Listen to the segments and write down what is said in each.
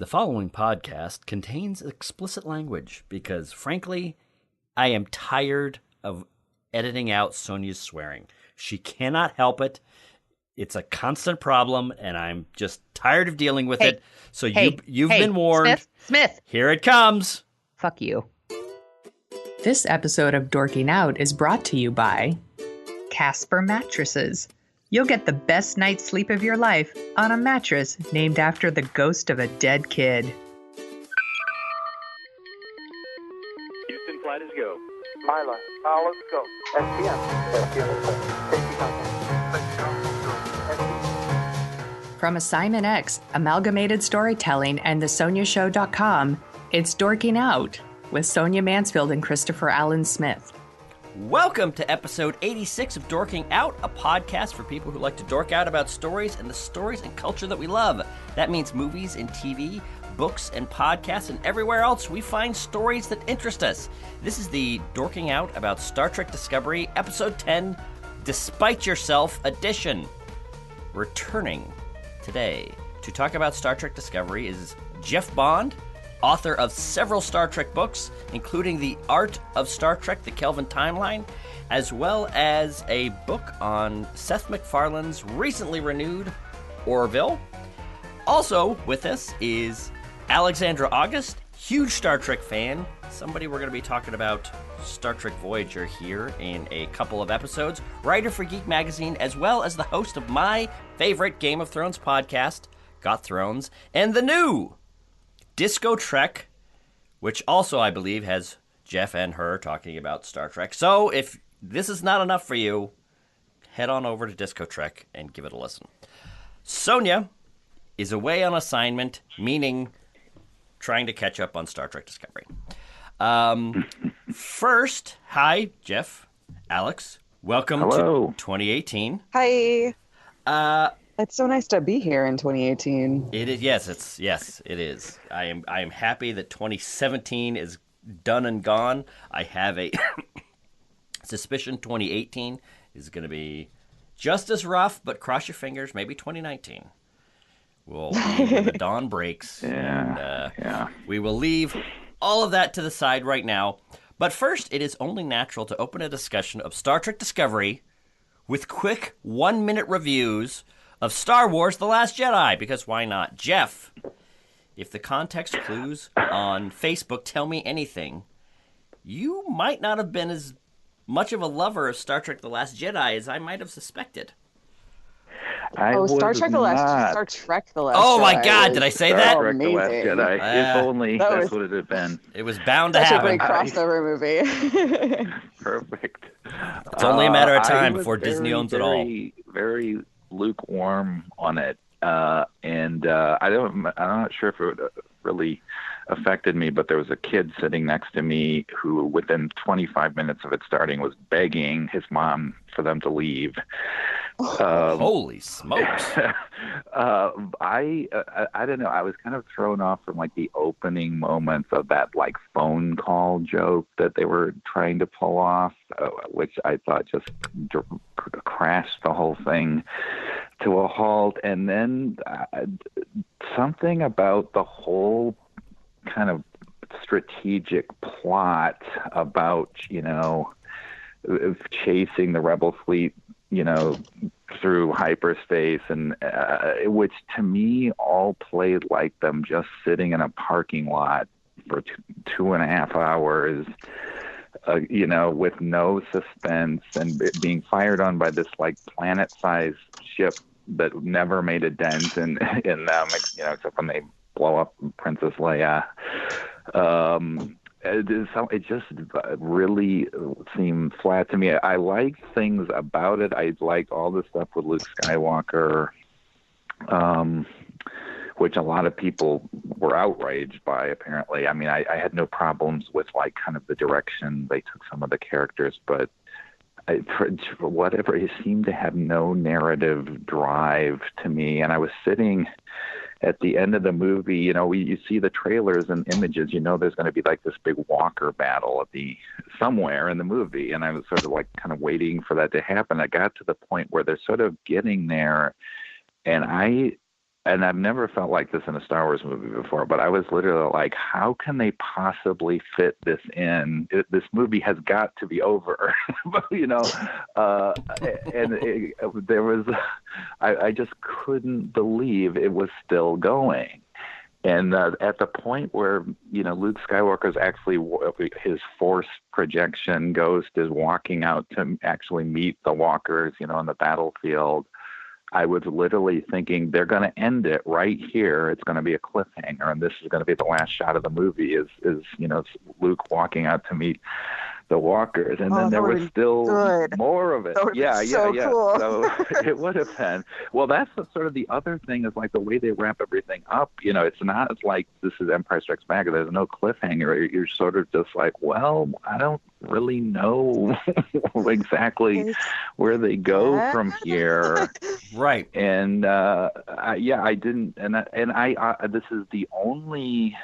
The following podcast contains explicit language because, frankly, I am tired of editing out Sonia's swearing. She cannot help it. It's a constant problem, and I'm just tired of dealing with it. So you've been warned. Smith. Here it comes. Fuck you. This episode of Dorking Out is brought to you by Casper Mattresses. You'll get the best night's sleep of your life on a mattress named after the ghost of a dead kid. Houston, flight is go. Mila, let's go. From Assignment X, Amalgamated Storytelling, and thesoniashow.com, it's Dorking Out with Sonia Mansfield and Christopher Allen Smith. Welcome to episode 86 of Dorking Out, a podcast for people who like to dork out about stories and the stories and culture that we love. That means movies and TV, books and podcasts, and everywhere else we find stories that interest us. This is the Dorking Out about Star Trek Discovery, episode 10, Despite Yourself edition. Returning today to talk about Star Trek Discovery is Jeff Bond, author of several Star Trek books, including The Art of Star Trek, The Kelvin Timeline, as well as a book on Seth MacFarlane's recently renewed Orville. Also with us is Alexandra August, huge Star Trek fan, somebody we're going to be talking about Star Trek Voyager here in a couple of episodes, writer for Geek Magazine, as well as the host of my favorite Game of Thrones podcast, Got Thrones, and the new DiscoTrek, which also, I believe, has Jeff and her talking about Star Trek. So if this is not enough for you, head on over to DiscoTrek and give it a listen. Sonia is away on assignment, meaning trying to catch up on Star Trek Discovery. First, hi, Jeff, Alex. Welcome to 2018. Hi. It's so nice to be here in 2018. It is, yes, it is. I am happy that 2017 is done and gone. I have a suspicion 2018 is going to be just as rough, but cross your fingers, maybe 2019 will be when the dawn breaks. We will leave all of that to the side right now. But first, it is only natural to open a discussion of Star Trek Discovery with quick 1-minute reviews of Star Wars The Last Jedi, because why not? Jeff, if the context clues on Facebook tell me anything, you might not have been as much of a lover of Star Trek The Last Jedi as I might have suspected. Star Trek The Last Jedi. Oh my God, did I say that? Star Trek The Last Jedi. If only that's what it had been. It was bound to happen. Such a great crossover movie. Perfect. It's only a matter of time before Disney owns it all. Very lukewarm on it, and I'm not sure if it really affected me, but there was a kid sitting next to me who, within 25 minutes of it starting, was begging his mom for them to leave. Holy smokes! I don't know. I was kind of thrown off from like the opening moments of that like phone call joke that they were trying to pull off, which I thought just crashed the whole thing to a halt. And then something about the whole kind of strategic plot about, chasing the rebel fleet, through hyperspace, and which to me all played like them just sitting in a parking lot for 2.5 hours, with no suspense, and being fired on by this like planet-sized ship that never made a dent in them, except when they blow up Princess Leia. It just really seemed flat to me. I liked things about it. I liked all the stuff with Luke Skywalker, which a lot of people were outraged by, apparently. I mean, I had no problems with, like, kind of the direction they took some of the characters, but for whatever, it seemed to have no narrative drive to me. And I was sitting at the end of the movie, you see the trailers and images, there's going to be like this big walker battle somewhere in the movie. And I was sort of like kind of waiting for that to happen. I got to the point where they're sort of getting there, and I and I've never felt like this in a Star Wars movie before, but I was literally like, how can they possibly fit this in? This movie has got to be over, there was, I just couldn't believe it was still going. And at the point where, Luke Skywalker's actually, his Force projection ghost is walking out to actually meet the walkers, on the battlefield, I was literally thinking they're going to end it right here. It's going to be a cliffhanger, and this is going to be the last shot of the movie is Luke walking out to meet the walkers, and then there was still more of it. Yeah. Cool. So it would have been. Well, that's sort of the other thing is like the way they wrap everything up. It's not like this is Empire Strikes Back. There's no cliffhanger. You're sort of just like, well, I don't really know exactly where they go from here. Right. And I didn't. And this is the only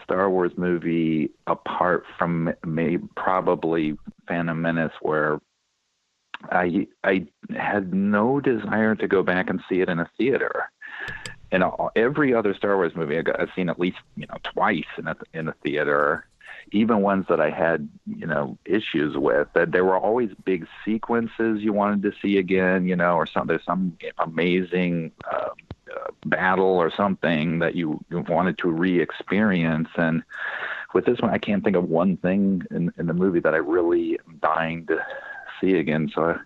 Star Wars movie apart from maybe probably Phantom Menace where I had no desire to go back and see it in a theater. And every other Star Wars movie I've seen at least twice in a theater, even ones that I had issues with. That there were always big sequences you wanted to see again, or there's some amazing battle or something that you wanted to re-experience. And with this one, I can't think of one thing in the movie that I really am dying to see again. So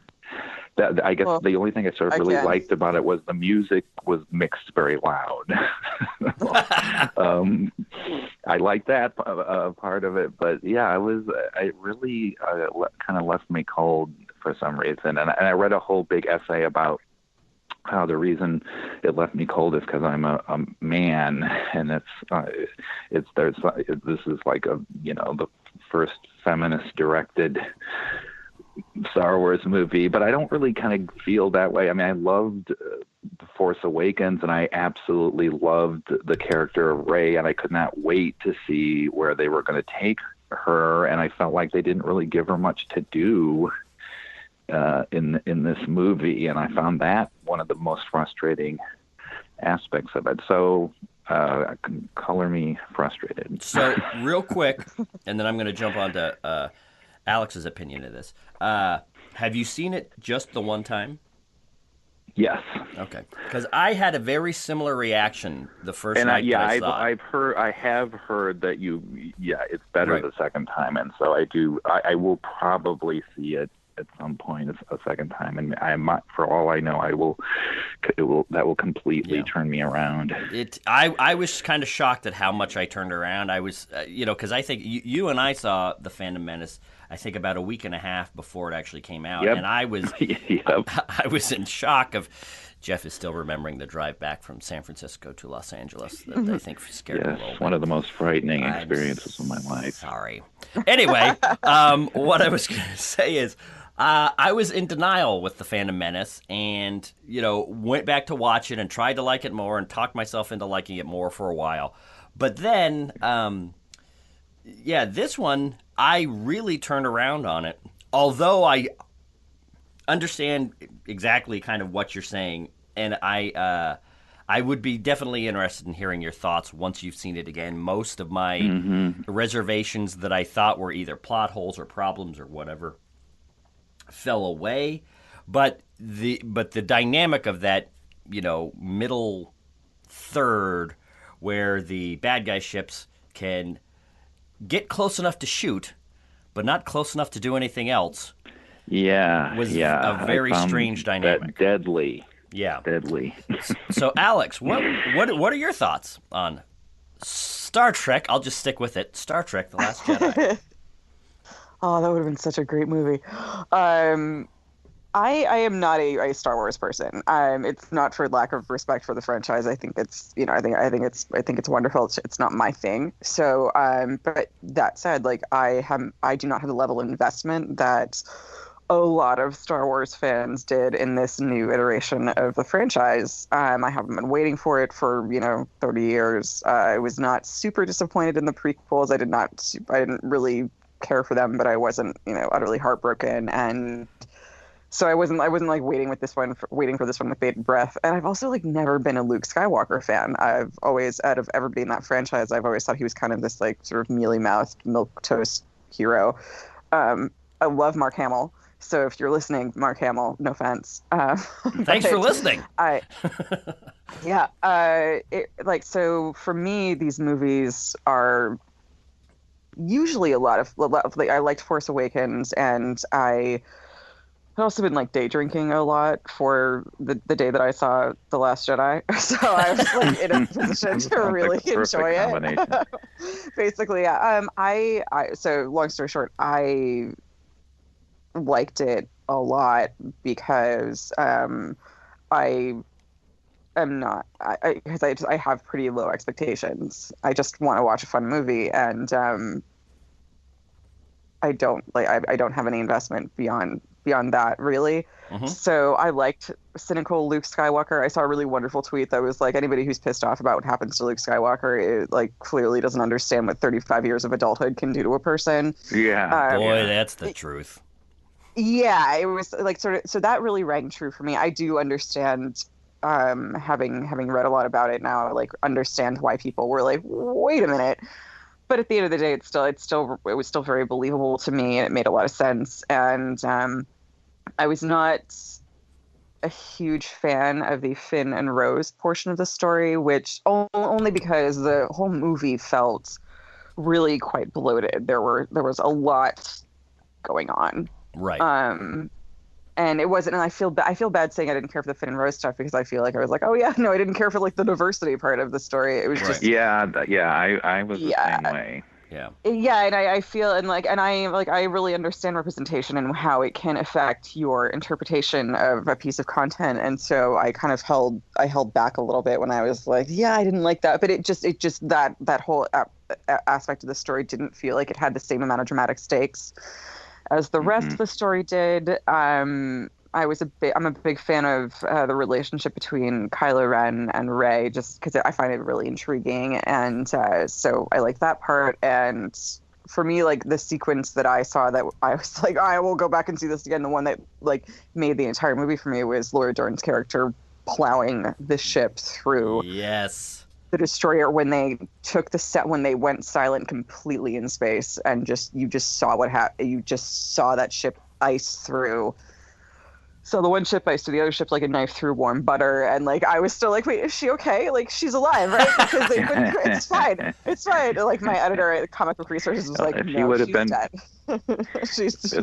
I guess the only thing I sort of really liked about it was the music was mixed very loud. I like that part of it, but yeah, it really kind of left me cold for some reason. And I read a whole big essay about how the reason it left me cold is because I'm a man, and this is like the first feminist directed Star Wars movie, but I don't really kind of feel that way. I mean, I loved The Force Awakens, and I absolutely loved the character of Rey, and I could not wait to see where they were going to take her, and I felt like they didn't really give her much to do in this movie, and I found that one of the most frustrating aspects of it. So color me frustrated. So real quick, and then I'm going to jump on to Alex's opinion of this. Have you seen it just the one time? Yes. Okay. Because I had a very similar reaction the first night I saw it. I have heard that it's better the second time, and so I will probably see it at some point a second time, and for all I know, that will completely turn me around. I was kind of shocked at how much I turned around. I was, because I think you and I saw The Phantom Menace, I think about a week and a half before it actually came out, and I was, I was in shock of. Jeff is still remembering the drive back from San Francisco to Los Angeles that I think scared him a little bit. One of the most frightening experiences of my life. Sorry. Anyway, what I was going to say is, I was in denial with The Phantom Menace and, went back to watch it and tried to like it more and talked myself into liking it more for a while. But then, this one, I really turned around on it. Although I understand exactly kind of what you're saying, and I would be definitely interested in hearing your thoughts once you've seen it again. Most of my reservations that I thought were either plot holes or problems or whatever fell away, but the dynamic of that middle third where the bad guy ships can get close enough to shoot but not close enough to do anything else was a very strange dynamic. Deadly. So Alex, what are your thoughts on Star Trek? I'll just stick with it. Star Trek: The Last Jedi. Oh, that would have been such a great movie. I am not a Star Wars person. It's not for lack of respect for the franchise. I think it's I think it's wonderful. It's not my thing. So, but that said, I do not have the level of investment that a lot of Star Wars fans did in this new iteration of the franchise. I haven't been waiting for it for 30 years. I was not super disappointed in the prequels. I didn't really care for them, but I wasn't, utterly heartbroken. And So I wasn't like waiting for this one with bated breath. And I've also like never been a Luke Skywalker fan. I've always, out of everybody in that franchise, I've always thought he was kind of this like sort of mealy-mouthed milquetoast hero. I love Mark Hamill. So if you're listening, Mark Hamill, no offense. Thanks for listening. So for me, these movies are usually a lot of like, I liked Force Awakens, and I've also been like day drinking a lot for the day that I saw The Last Jedi. So I was like in a position to really enjoy it. Basically, yeah. So long story short, I liked it a lot because I have pretty low expectations. I just want to watch a fun movie, and I don't have any investment beyond that, really. Mm-hmm. So I liked cynical Luke Skywalker. I saw a really wonderful tweet that was like, anybody who's pissed off about what happens to Luke Skywalker, it like clearly doesn't understand what 35 years of adulthood can do to a person. Yeah. Boy, that's the truth. Yeah, it was like sort of, so that really rang true for me. I do understand, having read a lot about it now, like understand why people were like, wait a minute. But at the end of the day, it was still very believable to me, and it made a lot of sense. And I was not a huge fan of the Finn and Rose portion of the story, which only because the whole movie felt really quite bloated. There was a lot going on. Right. And it wasn't, and I feel bad saying I didn't care for the Finn and Rose stuff, because I feel like I was like, oh yeah, no, I didn't care for like the diversity part of the story. It was just I was the same way. Yeah. Yeah, and I feel I really understand representation and how it can affect your interpretation of a piece of content, and so I kind of held back a little bit when I was like, yeah, I didn't like that, but it just that whole aspect of the story didn't feel like it had the same amount of dramatic stakes as the rest of the story did. I'm a big fan of the relationship between Kylo Ren and Rey, just because I find it really intriguing, and so I like that part. And for me, like the sequence that I saw that I was like, I will go back and see this again, the one that like made the entire movie for me was Laura Dern's character plowing the ship through. Yes. The destroyer, when they took the set, when they went silent completely in space, and you just saw what happened. You just saw that ship ice through. So the one ship ice through the other ship like a knife through warm butter, and like I was still like, wait, is she okay? Like she's alive, right? Because they wouldn't. It's fine. It's fine. Like my editor at Comic Book Resources was like, if no, she would have she's been dead.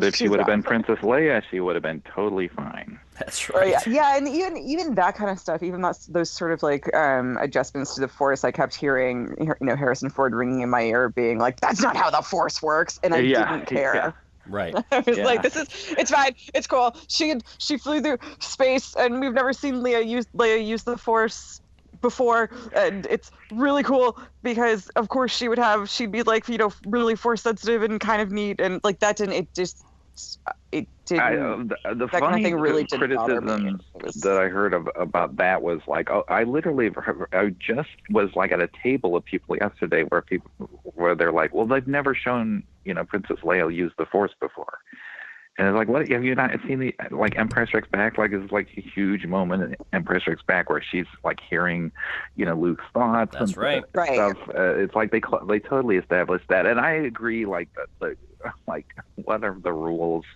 if she would have been Princess Leia, she would have been totally fine. That's right. Yeah, and even that kind of stuff, even those sort of like adjustments to the Force, I kept hearing, Harrison Ford ringing in my ear, being like, "That's not how the Force works," and I didn't care. Yeah. Right. I was like, it's fine, it's cool. She flew through space, and we've never seen Leia use the Force before, and it's really cool because of course she'd be like, really Force sensitive and kind of neat, and like that didn't. The that funny kind of thing really didn't bother me. criticism that I heard about that was like, I just was like at a table of people yesterday where they're like, well, they've never shown Princess Leia use the Force before, and it's like, what, have you not seen the like Empire Strikes Back? Like it's like a huge moment in Empire Strikes Back where she's like hearing Luke's thoughts. That's and right. Stuff. It's like they totally established that, and I agree. Like what are the rules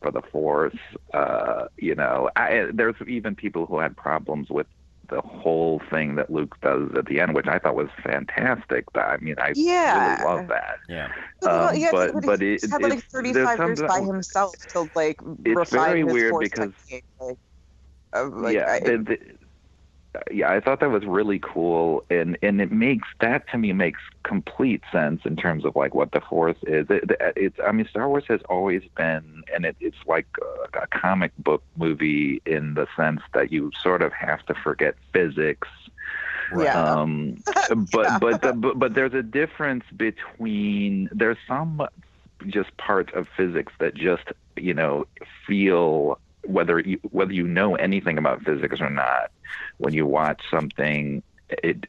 for the Force? There's even people who had problems with the whole thing that Luke does at the end, which I thought was fantastic. I mean, I really love that. Yeah. But he's had like 35 years by himself to like refine his Force technique. I thought that was really cool, and it makes complete sense in terms of like what the Force is. Star Wars has always been, and it's like a comic book movie in the sense that you sort of have to forget physics. Yeah. But there's a difference between, there's some just parts of physics that just feel, whether you know anything about physics or not, when you watch something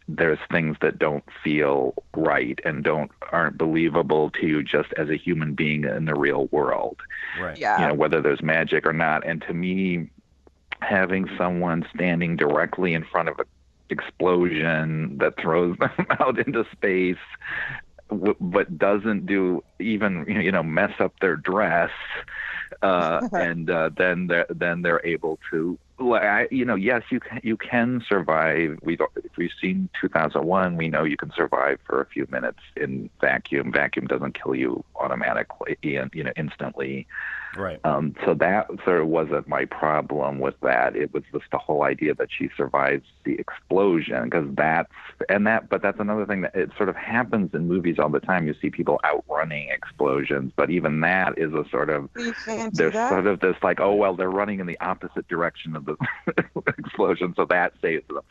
there's things that don't feel right and aren't believable to you just as a human being in the real world. Right. Yeah. Whether there's magic or not. And to me, having someone standing directly in front of an explosion that throws them out into space, but doesn't do even mess up their dress, and then they're able to. Yes, you can survive. If we've seen 2001, we know you can survive for a few minutes in vacuum. Vacuum doesn't kill you automatically, instantly. Right. So that sort of wasn't my problem with that. It was just the whole idea that she survives the explosion, but that's another thing that it sort of happens in movies all the time. You see people outrunning explosions, but even that is a sort of, there's sort of this like, oh, well, they're running in the opposite direction of the explosion, so that saves them.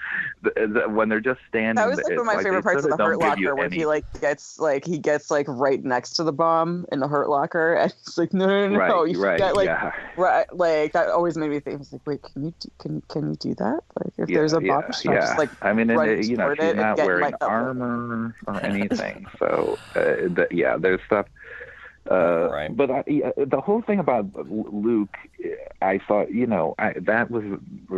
When they're just standing, that was like one of my favorite parts of the Hurt Locker, when he gets right next to the bomb in the Hurt Locker, and he's like, no, right. Right, like that always made me think. I was like, wait, can you do that? Like, if there's a bomb, just like, I mean, she's not wearing like armor or anything. So, there's stuff. Right. But the whole thing about Luke, I thought, that was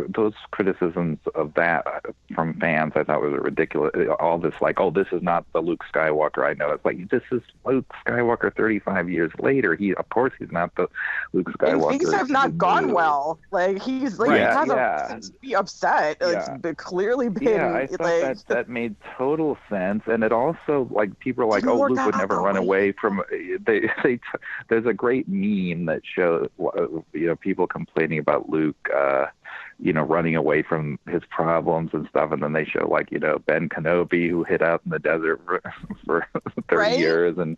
those criticisms of that from fans. I thought was ridiculous. All this like, oh, this is not the Luke Skywalker I know. It's like, this is Luke Skywalker 35 years later. Of course, he's not the Luke Skywalker. And things have not gone well. Like he's like, he has a reason to be upset. It's clearly been. Yeah, I thought that made total sense, and it also like people are like, oh, Luke would never run away from. There's a great meme that shows people complaining about Luke running away from his problems and stuff, and then they show like Ben Kenobi, who hid out in the desert for 30 years, and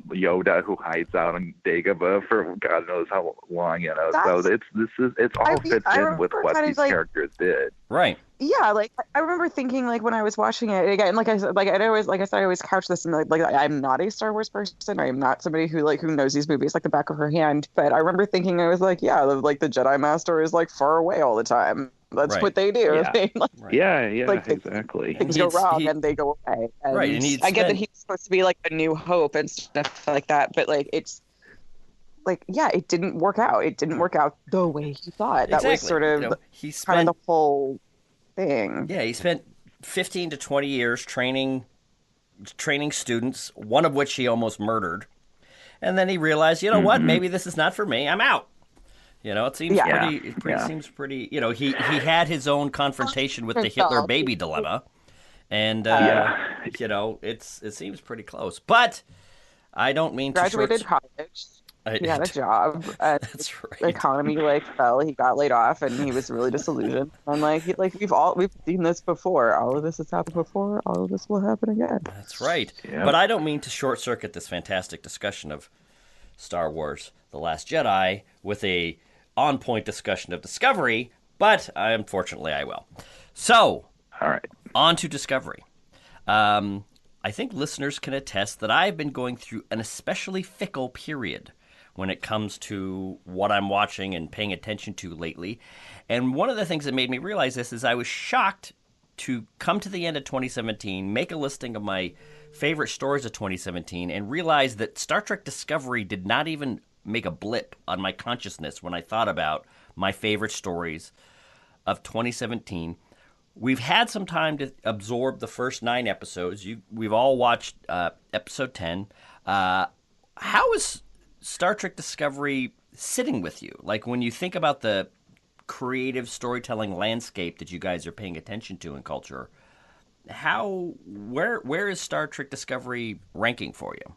Yoda, who hides out in Dagobah for God knows how long. So it's all fits in with what these characters did. Right. Yeah, like I remember thinking, like when I was watching it again, like I said, I always couch this in like I'm not a Star Wars person. I'm not somebody who knows these movies like the back of her hand. But I remember thinking, I was like, yeah, like the Jedi Master is like far away all the time. That's what they do. Yeah. Exactly. Things go wrong and they go away. And right. And I get that he's supposed to be like a New Hope and stuff like that, but like it's. Like, yeah, it didn't work out. It didn't work out the way he thought. That was sort of kind of the whole thing. Yeah, he spent 15 to 20 years training students, one of which he almost murdered. And then he realized, what, maybe this is not for me. I'm out. It seems seems pretty, he had his own confrontation with the Hitler baby dilemma. And, it seems pretty close. But I don't mean to graduated college. He had a job. That's right. The economy fell. He got laid off, and he was really disillusioned. And we've seen this before. All of this has happened before. All of this will happen again. That's right. Yeah. But I don't mean to short circuit this fantastic discussion of Star Wars: The Last Jedi with a on-point discussion of Discovery. But unfortunately, I will. So, all right, on to Discovery. I think listeners can attest that I've been going through an especially fickle period when it comes to what I'm watching and paying attention to lately. And one of the things that made me realize this is I was shocked to come to the end of 2017, make a listing of my favorite stories of 2017, and realize that Star Trek Discovery did not even make a blip on my consciousness when I thought about my favorite stories of 2017. We've had some time to absorb the first 9 episodes. We've all watched episode 10. How is Star Trek Discovery sitting with you? Like when you think about the creative storytelling landscape that you guys are paying attention to in culture, where is Star Trek Discovery ranking for you?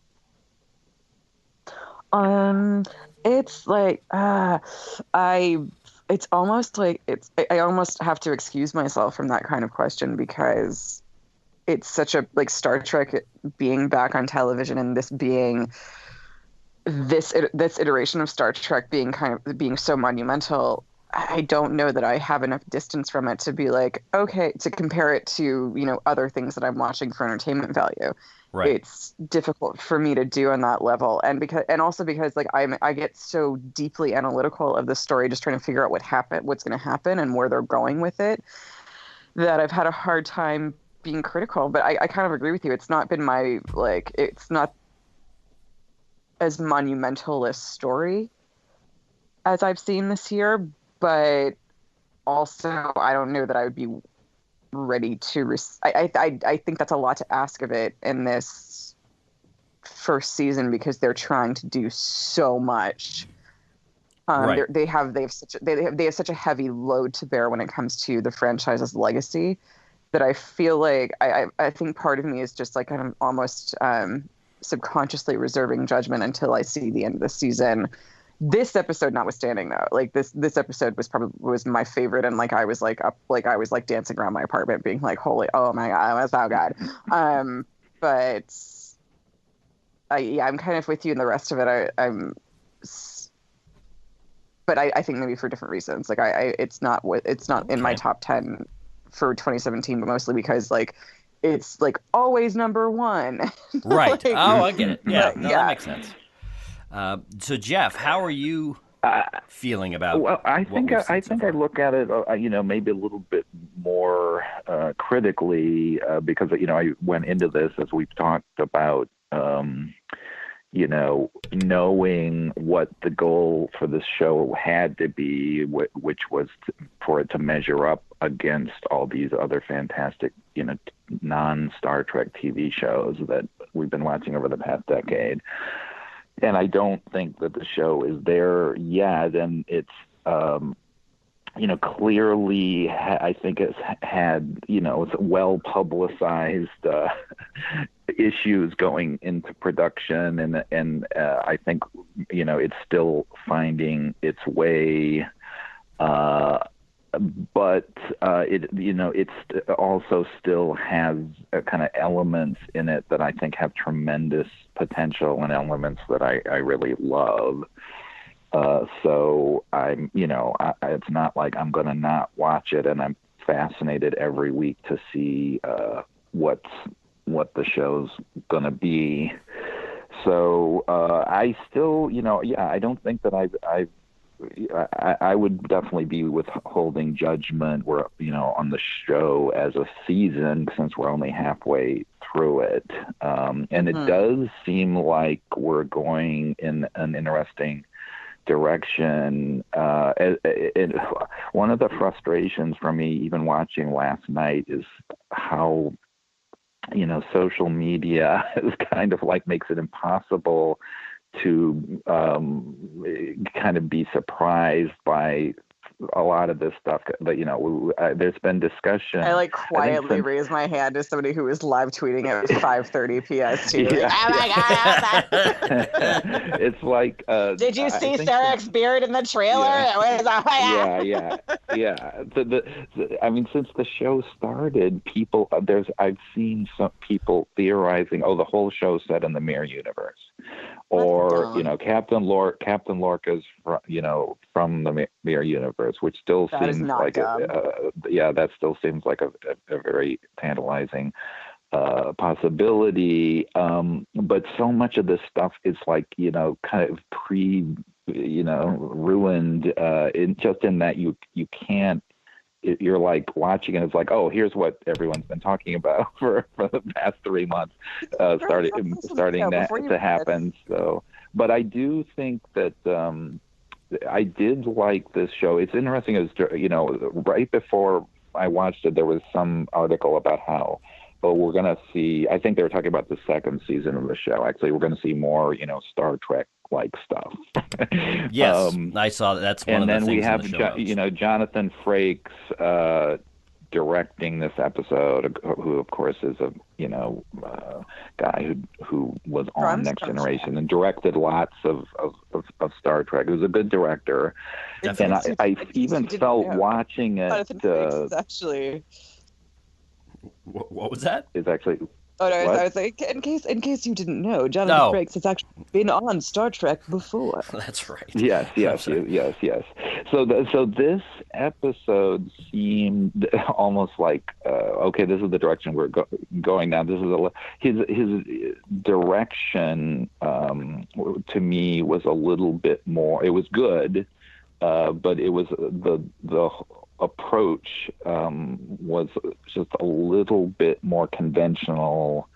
It's like it's almost like I almost have to excuse myself from that kind of question, because it's such a Star Trek being back on television and this being this iteration of Star Trek being so monumental. I don't know that I have enough distance from it to be like, okay, to compare it to, other things that I'm watching for entertainment value. Right. It's difficult for me to do on that level. And also because I get so deeply analytical of the story, just trying to figure out what's going to happen and where they're going with it, that I've had a hard time being critical, but I kind of agree with you. It's not been my, like, it's not as monumental a story as I've seen this year, but also I don't know that I would be ready to I think that's a lot to ask of it in this first season because they're trying to do so much. Right. They have such a heavy load to bear when it comes to the franchise's legacy that I feel like I think part of me is just like kind of almost subconsciously reserving judgment until I see the end of the season. This episode notwithstanding, though, like this episode was my favorite, and like I was like dancing around my apartment, being like, "Holy, oh my god, that's so good." But I'm kind of with you in the rest of it. But I think maybe for different reasons. Like it's not in my top 10 for 2017, but mostly because like it's like always number one. Right. Like, oh, I get it. Yeah. But, No, that makes sense. So Jeff, how are you feeling about? Well, I think I look at it, maybe a little bit more critically because I went into this as we've talked about. Knowing what the goal for this show had to be, which was for it to measure up against all these other fantastic, non-Star Trek TV shows that we've been watching over the past decade. And I don't think that the show is there yet. And it's, clearly, I think it's had, it's well publicized issues going into production, and I think it's still finding its way, but it also still has kind of elements in it that I think have tremendous potential and elements that I really love. So I'm, it's not like I'm going to not watch it, and I'm fascinated every week to see what the show's going to be. So I still, I don't think that I would definitely be withholding judgment on the show as a season since we're only halfway through it. And it does seem like we're going in an interesting direction. One of the frustrations for me, even watching last night, is how social media is kind of like makes it impossible to kind of be surprised by a lot of this stuff. But there's been discussion. I like quietly raised my hand as somebody who was live tweeting at 5:30 PST. Yeah. Oh my god! It's like. Did you see Sarek's beard in the trailer? Yeah. Yeah. I mean, since the show started, I've seen some people theorizing, the whole show's set in the Mirror universe. Or Captain Lorca's from the Mirror universe, which still seems like that still seems like a very tantalizing possibility. But so much of this stuff is like kind of ruined in that you can't. You're like watching and it's like, here's what everyone's been talking about for the past 3 months, starting to happen. So, but I do think that I did like this show. It's interesting, as right before I watched it, there was some article about how, we're going to see. I think they were talking about the second season of the show. Actually, we're going to see more, Star Trek like stuff. Yes, I saw that. That's one of the things. And then we have, Jonathan Frakes directing this episode, who of course is a guy who was on Next Generation and directed lots of Star Trek. He was a good director, and I even felt watching it. Jonathan Frakes is actually. What was that? Is actually. Oh no! I was like, in case you didn't know, Jonathan Frakes has actually been on Star Trek before. That's right. Yes. So this episode seemed almost like this is the direction we're going now. This is his direction to me was a little bit more. It was good, but it was the approach was just a little bit more conventional,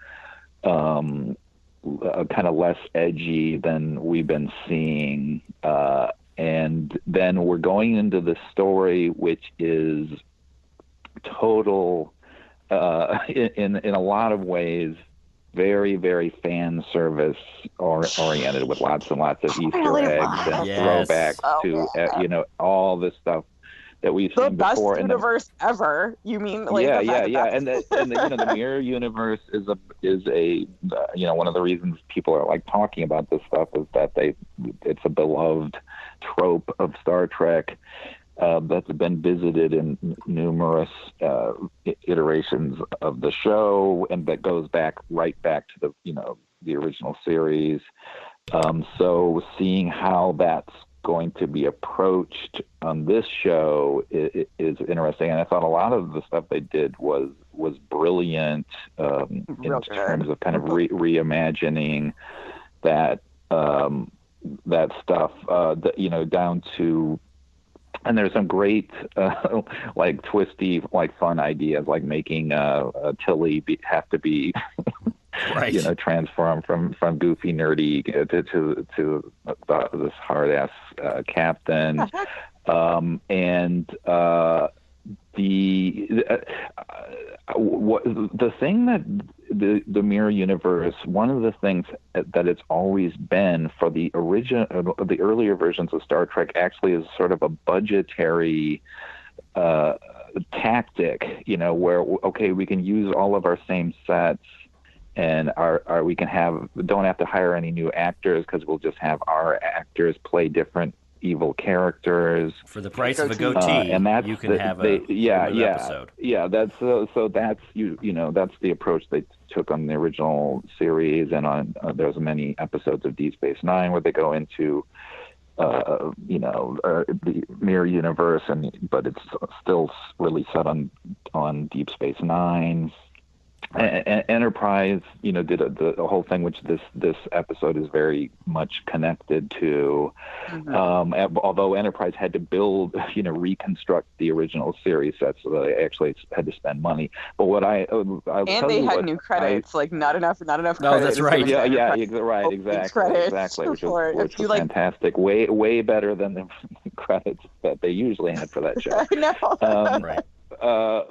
kind of less edgy than we've been seeing. And then we're going into the story, which is total, in a lot of ways, very, very fan service oriented, with lots and lots of Easter eggs and throwbacks to all this stuff that we've seen before. The best universe ever. You mean like yeah. And the mirror universe is a one of the reasons people are like talking about this stuff is that it's a beloved trope of Star Trek that's been visited in numerous iterations of the show, and that goes right back to the original series. So seeing how that's going to be approached on this show is interesting, and I thought a lot of the stuff they did was brilliant in terms of kind of reimagining that stuff, down to. And there's some great, like twisty, like fun ideas, like making Tilly have to be, right. Transformed from goofy, nerdy to this hard ass captain, and the thing that the mirror universe, one of the things that it's always been for the earlier versions of Star Trek, actually is sort of a budgetary tactic, where we can use all of our same sets, and we don't have to hire any new actors, because we'll just have our actors play different evil characters for the price of a goatee, and that's you can have a episode. Yeah, that's that's that's the approach they took on the original series, and on there's many episodes of Deep Space Nine where they go into the mirror universe, but it's still really set on Deep Space Nine. Enterprise, did the whole thing, which this episode is very much connected to. Mm-hmm. Although Enterprise had to build, reconstruct the original series sets, so they actually had to spend money. But what they had new credits, not enough credits. No, that's right. Yeah, right, exactly. Which was fantastic. Way better than the credits that they usually had for that show. No. Right. But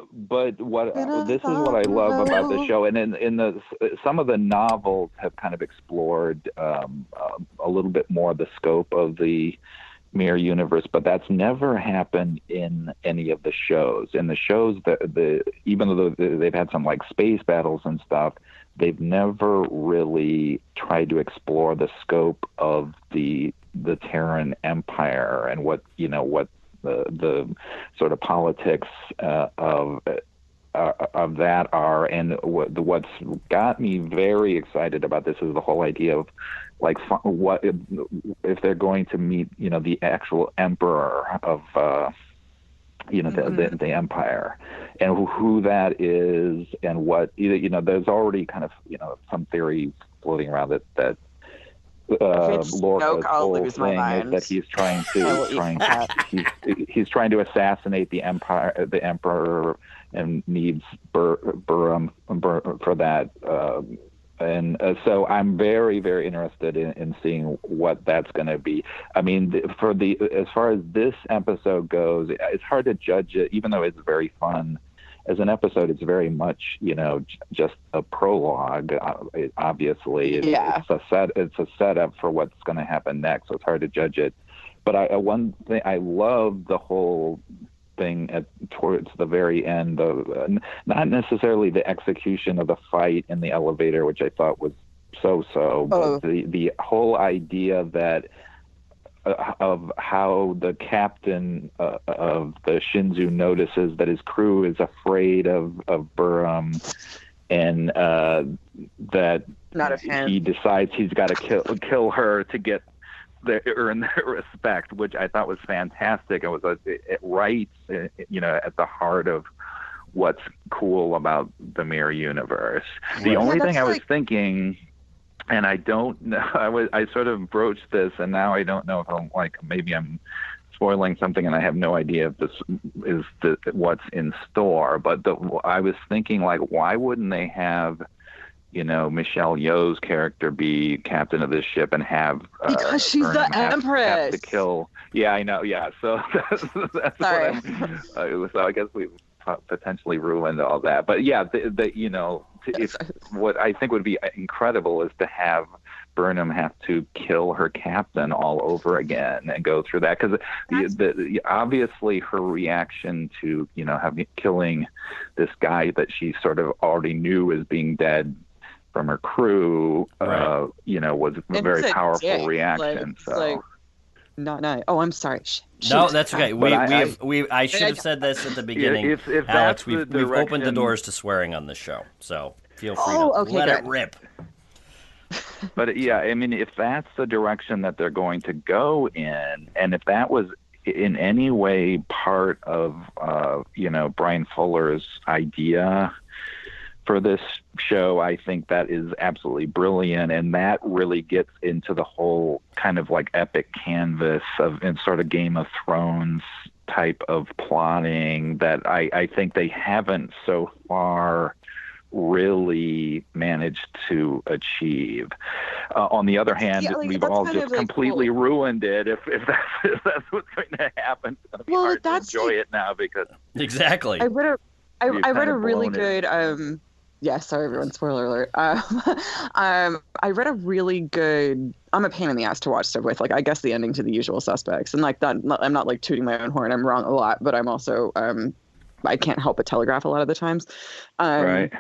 this is what I love about the show, and in some of the novels have kind of explored a little bit more the scope of the mirror universe, but that's never happened in any of the shows. In the shows, even though they've had some like space battles and stuff, they've never really tried to explore the scope of the Terran Empire and what the sort of politics of that are. And what's got me very excited about this is the whole idea of like what if they're going to meet the actual emperor of the empire, and who that is, and what there's already kind of some theory floating around that Lorca's whole thing is that he's trying to assassinate the emperor, and needs Burum for that. So I'm very, very interested in seeing what that's going to be. I mean, as far as this episode goes, it's hard to judge it, even though it's very fun. As an episode, it's very much, just a prologue. Obviously, it's a setup for what's going to happen next. So it's hard to judge it. But one thing I love the whole thing towards the very end of not necessarily the execution of the fight in the elevator, which I thought was so, but the whole idea that. Of how the captain of the Shinzu notices that his crew is afraid of Burum, and that he decides he's got to kill her to earn their respect, which I thought was fantastic. It writes, at the heart of what's cool about the mirror universe. The only thing I was thinking. And I don't know. I sort of broached this, and now I don't know if maybe I'm spoiling something, and I have no idea if this is what's in store. But I was thinking, like, why wouldn't they have, Michelle Yeoh's character be captain of this ship and have because she's Burnham the Empress have to kill? Yeah, I know. Yeah, so that's Sorry. so I guess we potentially ruined all that. But yeah, what I think would be incredible is to have Burnham have to kill her captain all over again and go through that, because obviously her reaction to killing this guy that she sort of already knew as being dead from her crew, Right. Was a very powerful reaction. Not nice. Oh, I'm sorry. No, that's okay. I should I have said this at the beginning. If Alex, that's we've opened the doors to swearing on this show, so feel free to let it rip. But yeah, I mean, if that's the direction that they're going to go in, and if that was in any way part of, Brian Fuller's idea for this show, I think that is absolutely brilliant, and that really gets into the whole kind of like epic canvas and sort of Game of Thrones type of plotting that I think they haven't so far really managed to achieve. On the other hand, we've all just completely ruined it. If that's what's going to happen, it's going to be hard to enjoy it now because exactly. I read a really good. Yeah, sorry everyone. Spoiler alert. I read a really good. I'm a pain in the ass to watch stuff with. Like, I guess the ending to The Usual Suspects, and like that. I'm not like tooting my own horn. I'm wrong a lot, but I'm also I can't help but telegraph a lot of the times. Right.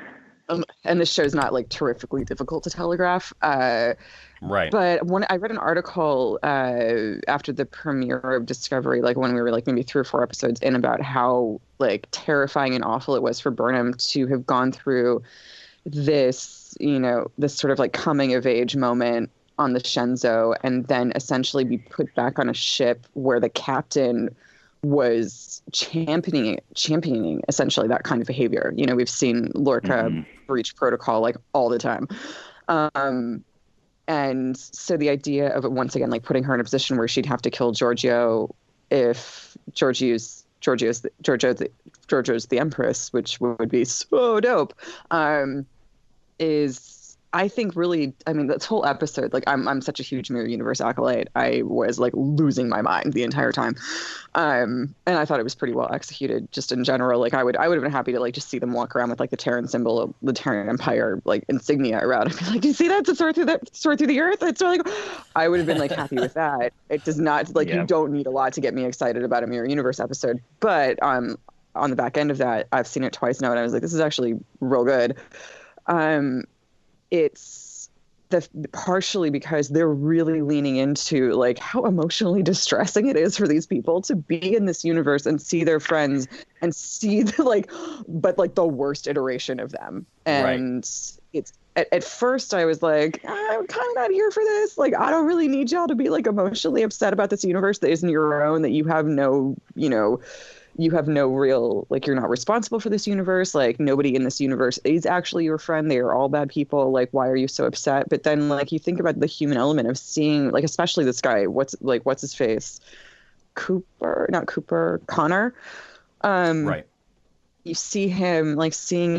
And this show's not like terrifically difficult to telegraph. Right. But when I read an article after the premiere of Discovery, like when we were like maybe 3 or 4 episodes in, about how like terrifying and awful it was for Burnham to have gone through this, this sort of like coming of age moment on the Shenzhou, and then essentially be put back on a ship where the captain was championing essentially that kind of behavior. We've seen Lorca breach protocol like all the time. And so the idea of it once again, like putting her in a position where she'd have to kill Giorgio if Giorgio's the Empress, which would be so dope, is, I think, really, I mean, this whole episode, like I'm such a huge Mirror Universe acolyte. I was like losing my mind the entire time. And I thought it was pretty well executed just in general. Like I would have been happy to like just see them walk around with like the Terran symbol, the Terran Empire, like insignia around. I'd be like, do you see that? It's soar through the earth. It's like, I would have been like happy with that. It does not, like, you don't need a lot to get me excited about a Mirror Universe episode. But on the back end of that, I've seen it twice now, and I was like, this is actually real good. It's partially because they're really leaning into like how emotionally distressing it is for these people to be in this universe and see their friends and see the worst iteration of them. And it's at first I was like, I'm kind of not here for this. Like, I don't really need y'all to be like emotionally upset about this universe that isn't your own, that you have no, you have no real, like, you're not responsible for this universe. Like, nobody in this universe is actually your friend. They are all bad people. Like, why are you so upset? But then, like, you think about the human element of seeing, like, especially this guy, what's his face? Connor. Right. You see him, like, seeing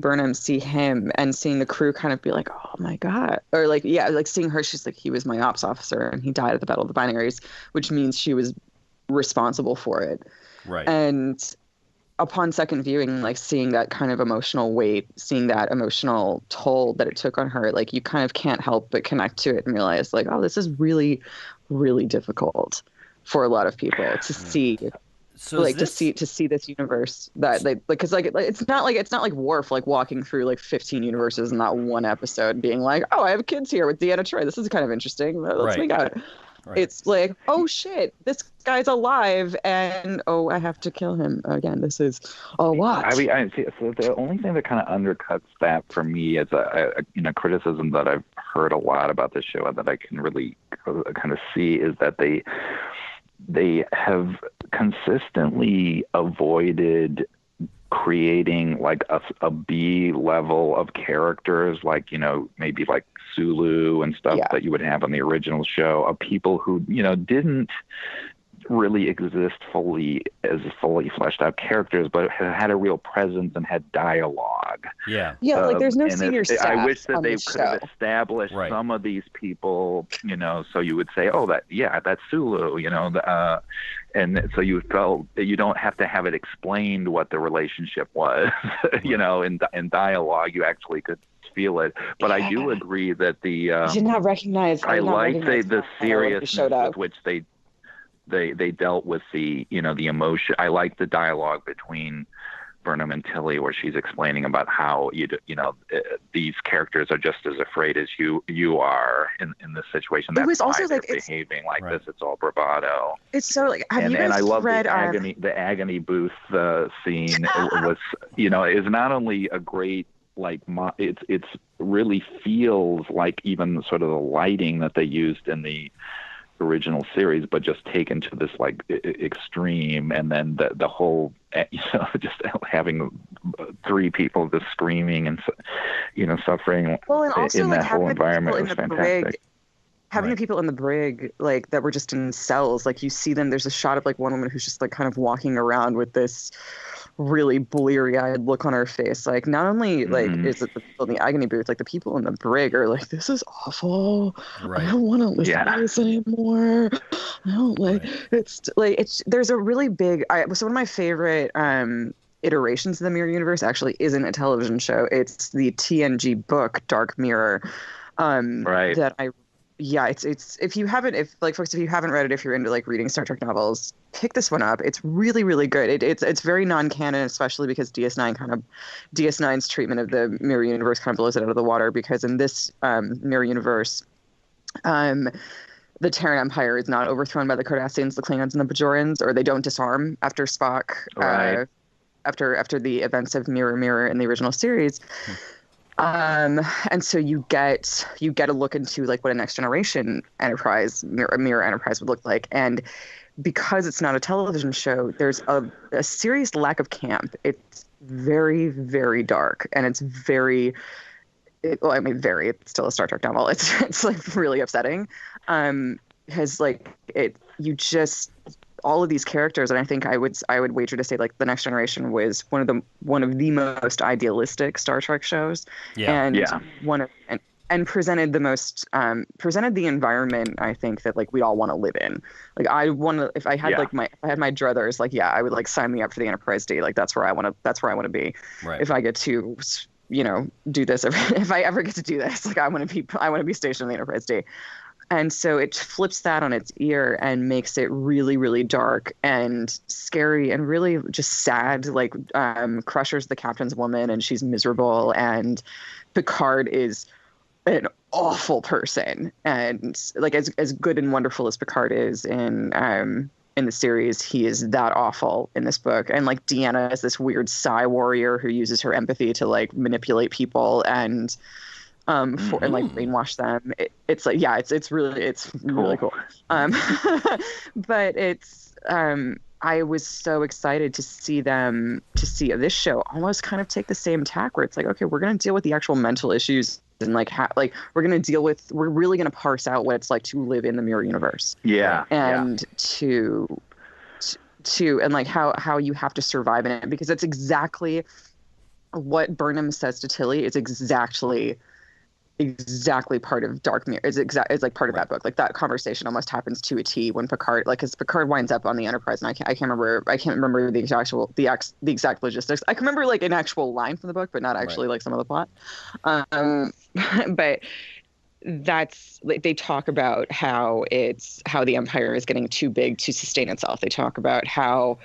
Burnham see him, and seeing the crew kind of be like, oh my God. Or like, yeah, like seeing her, she's like, he was my ops officer and he died at the Battle of the Binaries, which means she was responsible for it. Right. And upon second viewing, like seeing that kind of emotional weight, seeing that emotional toll that it took on her, like you kind of can't help but connect to it and realize like, oh, this is really, really difficult for a lot of people to see. So like to see this universe that they like, because like it's not like Worf like walking through like 15 universes in that one episode being like, oh, I have kids here with Deanna Troi, this is kind of interesting, let's make out. Right. It's like, oh shit, this guy's alive, and oh, I have to kill him again. This is a lot. I mean, so the only thing that kind of undercuts that for me is a criticism that I've heard a lot about this show and that I can really kind of see is that they have consistently avoided creating like a B level of characters, like, you know, maybe like Sulu and stuff that you would have on the original show, of people who, you know, didn't really exist fully fleshed out characters, but had a real presence and had dialogue. Yeah. Like there's no senior staff. I wish that they could have established some of these people, you know, so you would say, oh, that's Sulu, you know, and so you felt that you don't have to have it explained what the relationship was, you know, in dialogue, you actually could feel it. But I do agree that I did not recognize. I like the seriousness with which they dealt with the, you know, the emotion. I like the dialogue between Burnham and Tilly, where she's explaining about how these characters are just as afraid as you are in this situation. That's it was also why like they're behaving like this. It's all bravado. It's so like, have you guys and I love read the agony booth scene. Was, you know, is not only a great, like, it's really feels like even sort of the lighting that they used in the original series, but just taken to this like extreme, and then the whole, you know, just having three people just screaming and, you know, suffering and also, in like, that whole environment was fantastic. Having the people in the brig, like, that were just in cells, like, you see them, there's a shot of like one woman who's just like kind of walking around with this really bleary-eyed look on her face. Like, not only like is it the people in the agony booth, like the people in the brig are like, this is awful. I don't want to listen to this anymore. I don't like it's there's a really big so one of my favorite iterations of the Mirror Universe actually isn't a television show. It's the TNG book Dark Mirror. That it's if you haven't read it, if you're into like reading Star Trek novels, pick this one up. It's really, really good. It's very non-canon, especially because DS9's treatment of the Mirror Universe kind of blows it out of the water, because in this Mirror Universe, the Terran Empire is not overthrown by the Cardassians, the Klingons, and the Bajorans, or they don't disarm after Spock, after the events of Mirror Mirror in the original series. And so you get a look into like what a next generation Enterprise, Mirror Enterprise would look like. And because it's not a television show, there's a serious lack of camp. It's very, very dark, and it's very, it's still a Star Trek novel. It's like really upsetting. Because like all of these characters, and I think I would wager to say like the Next Generation was one of the most idealistic Star Trek shows, and presented the most presented the environment I think that like we all want to live in. Like if I had my druthers, like I would like sign me up for the Enterprise D. Like that's where I want to be. Right. If I get to, you know, do this, if I ever get to do this, like I want to be stationed in the Enterprise D. And so it flips that on its ear and makes it really, really dark and scary and really just sad. Like Crusher's the captain's woman and she's miserable, and Picard is an awful person. And like as good and wonderful as Picard is in the series, he is that awful in this book. And like Deanna is this weird psi warrior who uses her empathy to like manipulate people and and like brainwash them. It's like it's really cool. But it's I was so excited to see this show almost kind of take the same tack, where it's like, okay, we're going to deal with the actual mental issues and like we're really going to parse out what it's like to live in the Mirror Universe. And to and like how you have to survive in it, because it's exactly what Burnham says to Tilly is exactly part of Dark Mirror. It's like part of that book. Like that conversation almost happens to a T when Picard, like, because Picard winds up on the Enterprise, and I can't remember the exact logistics. I can remember like an actual line from the book, but not actually like some of the plot. But that's like, they talk about how the Empire is getting too big to sustain itself. They talk about how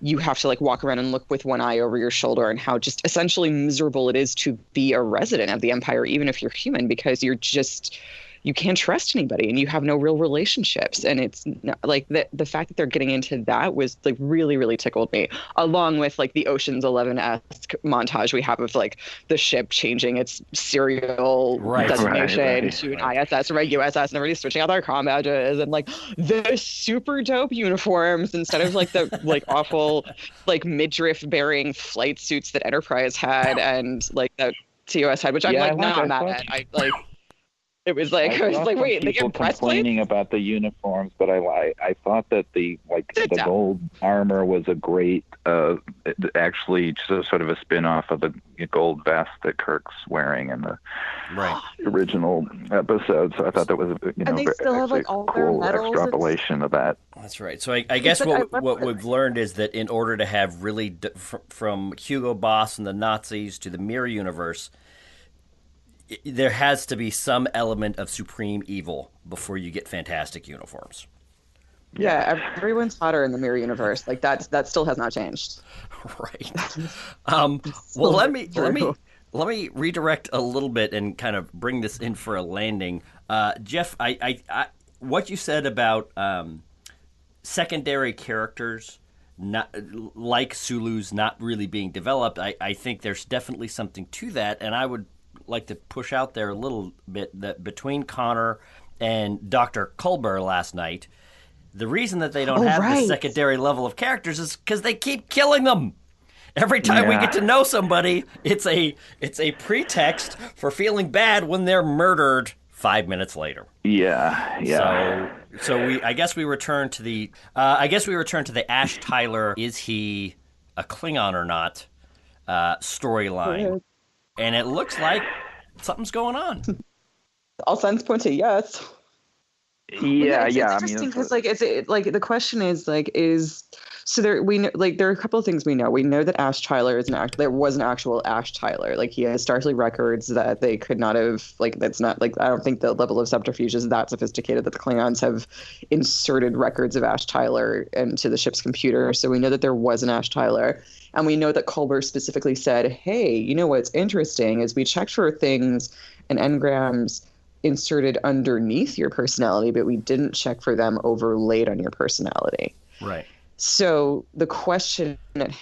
you have to like walk around and look with one eye over your shoulder, and how just essentially miserable it is to be a resident of the Empire, even if you're human, because you're just you can't trust anybody and you have no real relationships. And it's not, like the fact that they're getting into that was like really, really tickled me, along with like the Ocean's 11-esque montage we have of like the ship changing its serial designation to an ISS from a USS, and everybody's switching out their comm badges, and like the super dope uniforms instead of like the like awful like midriff bearing flight suits that Enterprise had and like that TOS had, which I'm like not mad at. I like it was like I was like, wait, they get complaining about the uniforms, but I thought that the gold armor was a great actually just sort of a spin-off of the gold vest that Kirk's wearing in the original episode. So I thought that was and they still have like all their cool medals extrapolation of that. That's right. So I guess what we've learned is that in order to have really from Hugo Boss and the Nazis to the Mirror Universe, there has to be some element of supreme evil before you get fantastic uniforms. Yeah, everyone's hotter in the Mirror Universe. Like that still has not changed. Right. Well, let me redirect a little bit and kind of bring this in for a landing. Jeff, I what you said about secondary characters, not like Sulu's, not really being developed. I think there's definitely something to that, and I would like to push out there a little bit that between Connor and Dr. Culber last night, the reason that they don't have the secondary level of characters is because they keep killing them. Every time we get to know somebody, it's a pretext for feeling bad when they're murdered 5 minutes later. Yeah. So I guess we return to the Ash Tyler, is he a Klingon or not storyline. And it looks like something's going on. All signs point to yes. Yeah, it's interesting because the question is there we know, like there are a couple of things we know. We know that Ash Tyler is there was an actual Ash Tyler. Like he has Starfleet records that they could not have, like that's not like I don't think the level of subterfuge is that sophisticated that the Klingons have inserted records of Ash Tyler into the ship's computer. So we know that there was an Ash Tyler. And we know that Culber specifically said, hey, you know what's interesting is we checked for things and engrams inserted underneath your personality, but we didn't check for them overlaid on your personality. Right. So the question,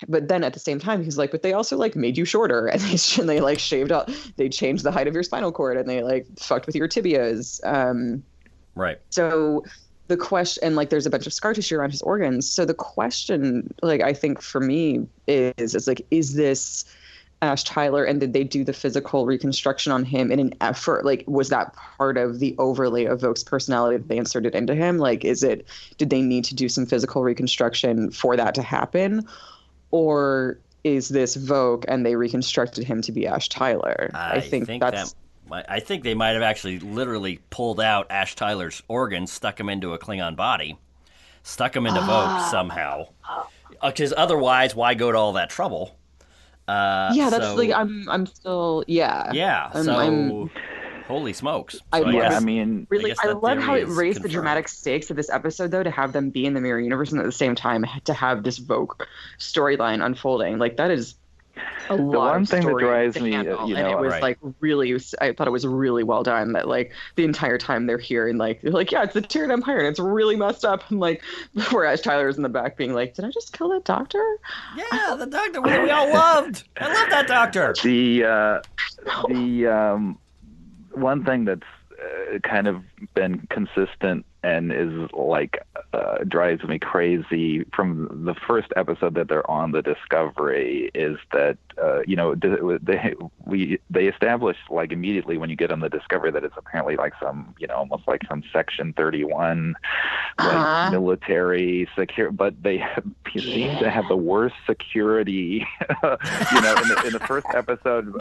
but then at the same time, he's like, but they also like made you shorter and they like shaved out, they changed the height of your spinal cord and they like fucked with your tibias. Right. So the question, and like there's a bunch of scar tissue around his organs. So the question, like I think for me is like, is this Ash Tyler, and did they do the physical reconstruction on him in an effort? Like, was that part of the overlay of Voke's personality that they inserted into him? Like, did they need to do some physical reconstruction for that to happen, or is this Voke and they reconstructed him to be Ash Tyler? I think they might have actually literally pulled out Ash Tyler's organs, stuck him into a Klingon body, stuck him into Vogue somehow. Because otherwise, why go to all that trouble? That's like I'm still holy smokes! I love how it raised the dramatic stakes of this episode, though, to have them be in the Mirror Universe and at the same time to have this Vogue storyline unfolding. Like that is. The one thing that drives me, and it was like really, I thought it was really well done. That like the entire time they're here and like they're like, yeah, it's the Tyrian Empire and it's really messed up. And like, whereas Tyler's in the back being like, did I just kill that doctor? Yeah, the doctor we all loved. I love that doctor. The one thing that's kind of been consistent and is like drives me crazy from the first episode that they're on the Discovery is that they established like immediately when you get on the Discovery that it's apparently like some almost like some Section 31 like military secure, but they seem to have the worst security. In the first episode,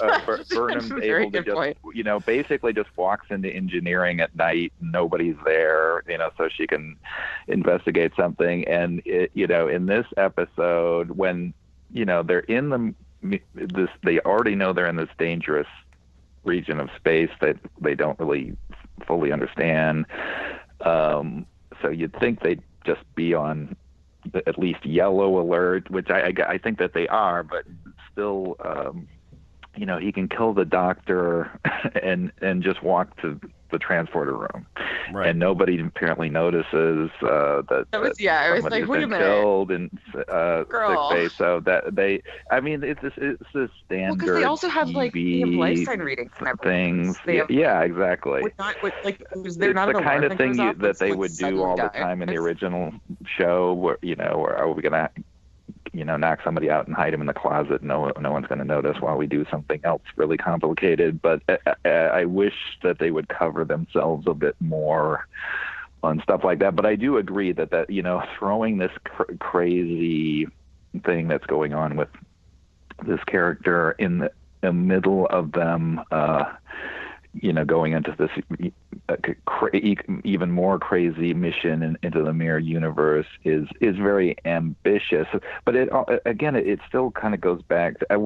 Burnham's able to just basically just walks into engineering at night, nobody's there. So she can investigate something. And in this episode, when they're in they already know they're in this dangerous region of space that they don't really fully understand. So you'd think they'd just be on at least yellow alert, which I think that they are, but still, he can kill the doctor and just walk to the transporter room, Right. and nobody apparently notices that I was like, wait a minute, killed in girl. sick bay. So that it's this standard. Well, because they also have they have life sign readings and everything. Things. Have, yeah, exactly. Is there not the an kind of alarm thing goes off that they when would do suddenly all the dies? time in the original show, where are we gonna knock somebody out and hide him in the closet? No one's going to notice while we do something else really complicated. But I wish that they would cover themselves a bit more on stuff like that. But I do agree that throwing this crazy thing that's going on with this character in the middle of them, going into this even more crazy mission into the mirror universe is very ambitious. But it still kind of goes back to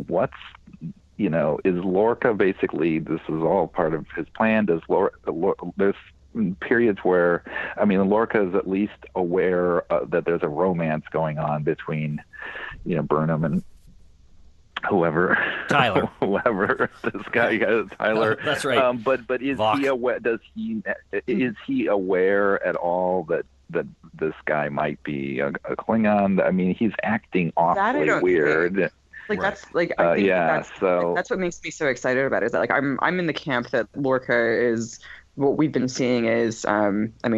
what's is Lorca basically, this is all part of his plan? Does there's periods where Lorca is at least aware that there's a romance going on between Burnham and whoever this guy Tyler. That's right. But is Vok. he aware? Is he aware at all that this guy might be a Klingon? He's acting awfully weird. That's so that's what makes me so excited about it, is that I'm in the camp that Lorca is. What we've been seeing is,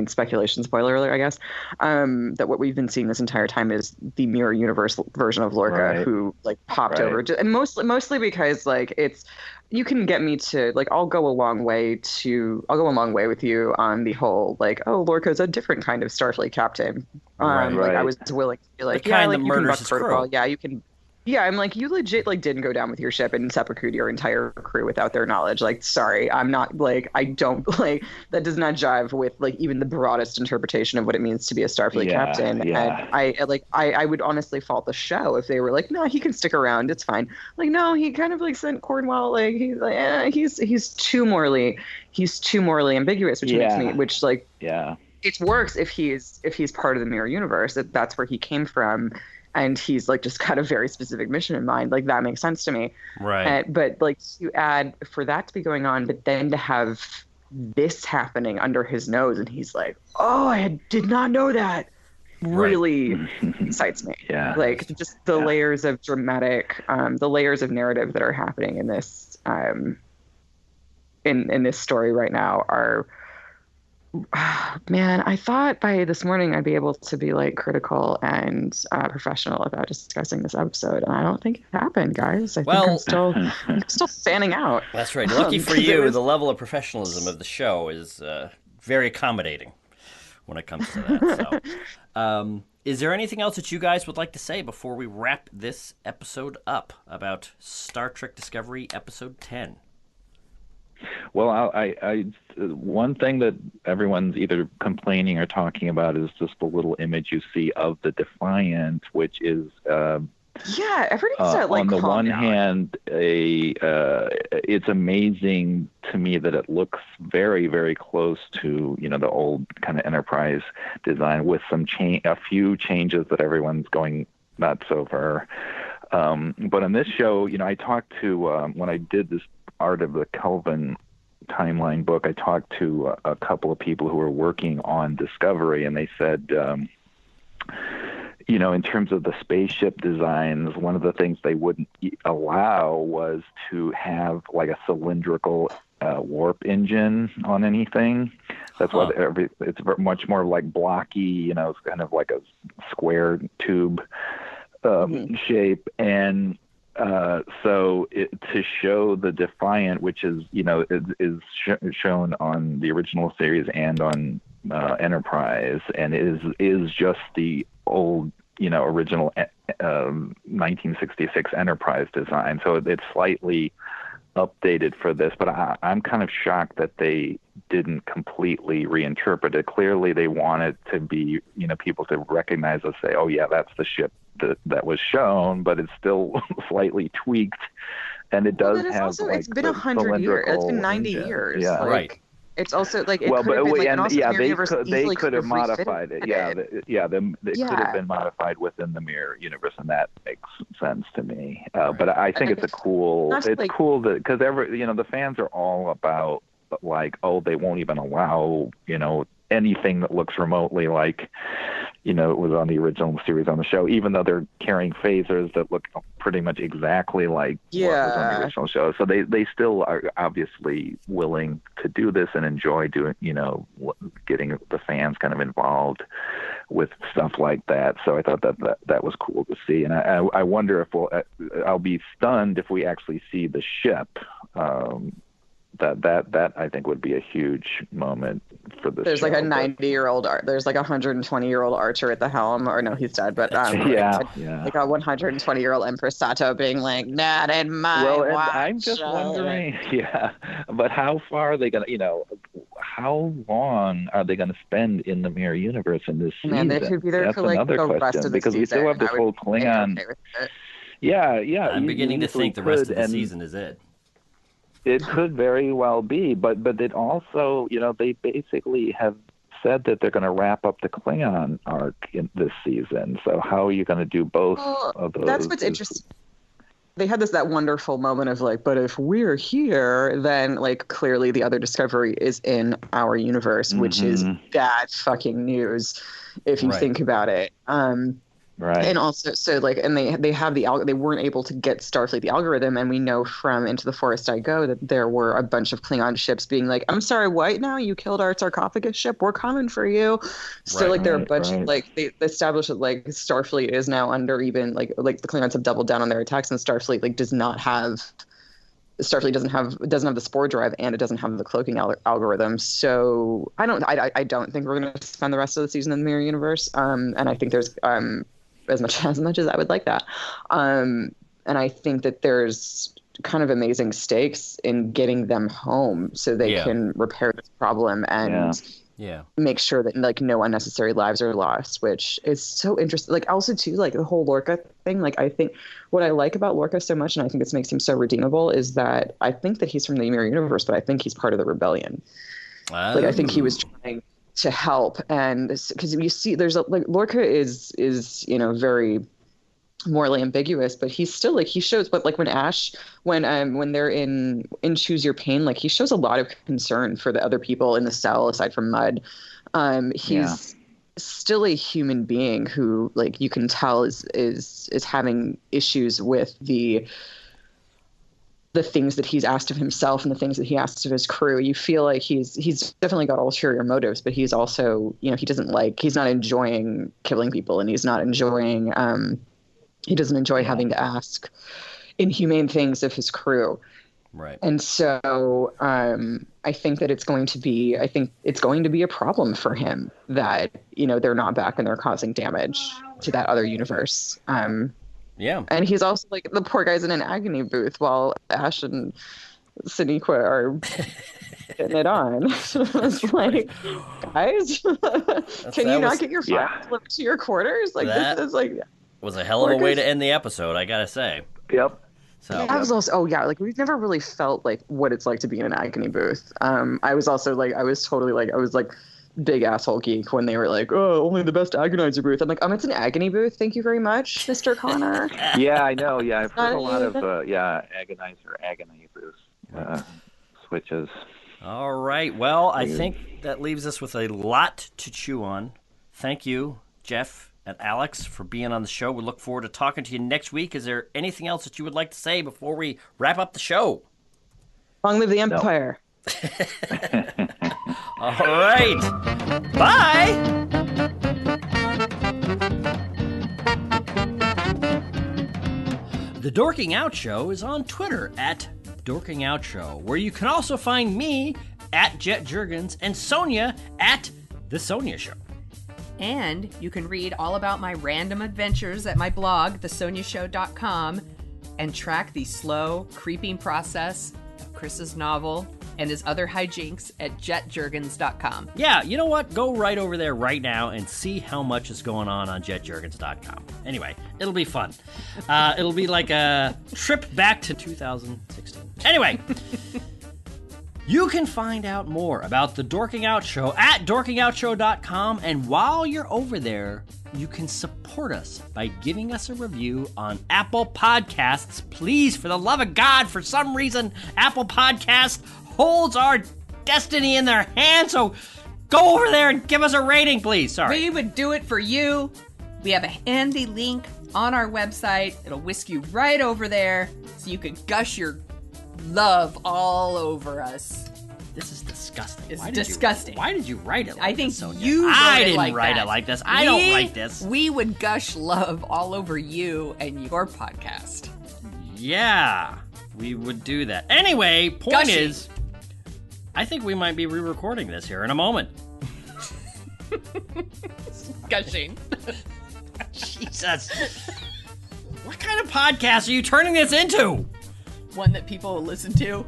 speculation, spoiler alert, I guess, that what we've been seeing this entire time is the mirror universe version of Lorca, who popped over, and mostly because it's, you can get me to I'll go a long way with you on the whole Lorca's a different kind of Starfleet captain. I was willing to be the kind that you can murders buck his protocol, crew. yeah, you can. Yeah, I'm you legit didn't go down with your ship and seppuku your entire crew without their knowledge. Sorry, I'm not I don't that does not jive with even the broadest interpretation of what it means to be a Starfleet captain. Yeah. And I would honestly fault the show if they were no, he can stick around, it's fine. No, he kind of sent Cornwell he's too morally ambiguous, which makes me it works if he's part of the mirror universe, that's where he came from. And he's just got a very specific mission in mind. That makes sense to me. Right. But you add for that to be going on, but then to have this happening under his nose, and he's oh, I did not know that. Really excites me. Yeah. Just the layers of dramatic, the layers of narrative that are happening in this, in this story right now are. Man, I thought by this morning I'd be able to be critical and professional about discussing this episode, and I don't think it happened, guys. I think I'm still standing out. That's right. Lucky for you, the level of professionalism of the show is very accommodating when it comes to that. So, is there anything else that you guys would like to say before we wrap this episode up about Star Trek Discovery Episode 10? Well, I one thing that everyone's either complaining or talking about is just the little image you see of the Defiant, which is everybody's on the one hand, it's amazing to me that it looks very, very close to the old kind of Enterprise design, with a few changes that everyone's going nuts over. But on this show, I talked to when I did this Art of the Kelvin timeline book, I talked to a couple of people who were working on Discovery, and they said, in terms of the spaceship designs, one of the things they wouldn't allow was to have a cylindrical warp engine on anything. That's why it's much more blocky, it's kind of like a square tube shape. And so to show the Defiant, which is shown on the original series and on Enterprise, and is just the old original 1966 Enterprise design. So it's slightly updated for this, but I'm kind of shocked that they didn't completely reinterpret it. Clearly they wanted to be, people to recognize and say, oh yeah, that's the ship that was shown, but it's still slightly tweaked, and it does have also, it's been 100 years, it's been 90 years. Yeah, right. It's also it could have been they could have modified it. They could have been modified within the mirror universe, and that makes sense to me. But I think it's cool that because the fans are all about like, oh, they won't even allow, anything that looks remotely like, it was on the original series on the show, even though they're carrying phasers that look pretty much exactly like what was on the original show. So they still are obviously willing to do this and enjoy doing, getting the fans kind of involved with stuff like that. So I thought that was cool to see. And I wonder if I'll be stunned if we actually see the ship. That I think would be a huge moment for the There's show. Like a 90-year-old there's like a 120-year-old archer at the helm, or no, he's dead, but like a 120-year-old Empress Sato being like, not in my watch. I'm just wondering, but how far are they gonna, how long are they gonna spend in the Mirror Universe in this season? Man, they could be there. That's for like another the question, rest of the because season, we still have this whole Klingon. Yeah. I'm beginning to think the rest of the season is it. It could very well be, but it also, they basically have said that they're going to wrap up the Klingon arc in this season. So how are you going to do both of those? That's what's interesting. They had that wonderful moment of like, but if we're here, then like clearly the other Discovery is in our universe, which is bad fucking news if you think about it. Right. And also, so like, and they have they weren't able to get Starfleet the algorithm, and we know from Into the Forest I Go that there were a bunch of Klingon ships being like, I'm sorry, what now? You killed our sarcophagus ship? We're coming for you. So like there are a bunch of like they established that like Starfleet is now under even like the Klingons have doubled down on their attacks, and Starfleet doesn't have the spore drive, and it doesn't have the cloaking algorithm. So I don't think we're going to spend the rest of the season in the Mirror Universe. And I think there's as much as I would like that. And I think that there's kind of amazing stakes in getting them home so they can repair this problem and make sure that like no unnecessary lives are lost, which is so interesting. Like also too, like the whole Lorca thing, like I think what I like about Lorca so much, and I think it makes him so redeemable, is that I think that he's from the Mirror Universe, but I think he's part of the rebellion. Like I think he was trying to help, and because you see there's like Lorca is very morally ambiguous, but he's still like he shows, but like when they're in Choose Your Pain, like he shows a lot of concern for the other people in the cell aside from Mudd. He's still a human being who like you can tell is having issues with the things that he's asked of himself and the things that he asks of his crew. You feel like he's definitely got ulterior motives, but he's also, he's not enjoying killing people, and he's not enjoying, he doesn't enjoy having to ask inhumane things of his crew. Right. And so I think that it's going to be a problem for him that, they're not back and they're causing damage to that other universe. Yeah. And he's also like, the poor guy's in an agony booth while Ash and Sonequa are getting it on. It's like, guys, can you not get your files delivered to your quarters? Like, this is like... was a hell of a way to end the episode, I gotta say. Yep. So I was also, like we've never really felt like what it's like to be in an agony booth. I was also like, I was big asshole geek when they were like, oh, only the best agonizer booth. I'm like, it's an agony booth. Thank you very much, Mr. Connor. Yeah, I know. Yeah, I've heard a lot of agony booth switches. All right. Well, I think that leaves us with a lot to chew on. Thank you, Jeff and Alex, for being on the show. We look forward to talking to you next week. Is there anything else that you would like to say before we wrap up the show? Long live the Empire. All right. Bye. The Dorking Out Show is on Twitter at Dorking Out Show, where you can also find me at Jet Juergens and Sonia at The Sonia Show. And you can read all about my random adventures at my blog, thesoniashow.com, and track the slow, creeping process of Chris's novel and his other hijinks at jetjuergens.com. Yeah, you know what? Go right over there right now and see how much is going on jetjuergens.com. Anyway, it'll be fun. It'll be like a trip back to 2016. Anyway, you can find out more about the Dorking Out Show at dorkingoutshow.com, and while you're over there, you can support us by giving us a review on Apple Podcasts. Please, for the love of God, for some reason, Apple Podcasts holds our destiny in their hands, so go over there and give us a rating, please. Sorry. We would do it for you. We have a handy link on our website. It'll whisk you right over there so you can gush your love all over us. This is disgusting. It's disgusting. Why did you write it like I think this, Sonia? you wrote I it didn't like write that. it like this. I don't write this. We would gush love all over you and your podcast. Yeah, we would do that. Anyway, point Gushing. is, I think we might be re-recording this here in a moment. Gushing. Jesus. What kind of podcast are you turning this into? One that people will listen to.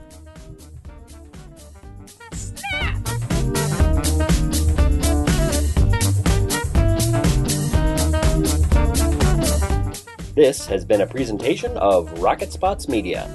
This has been a presentation of Rocket Spots Media.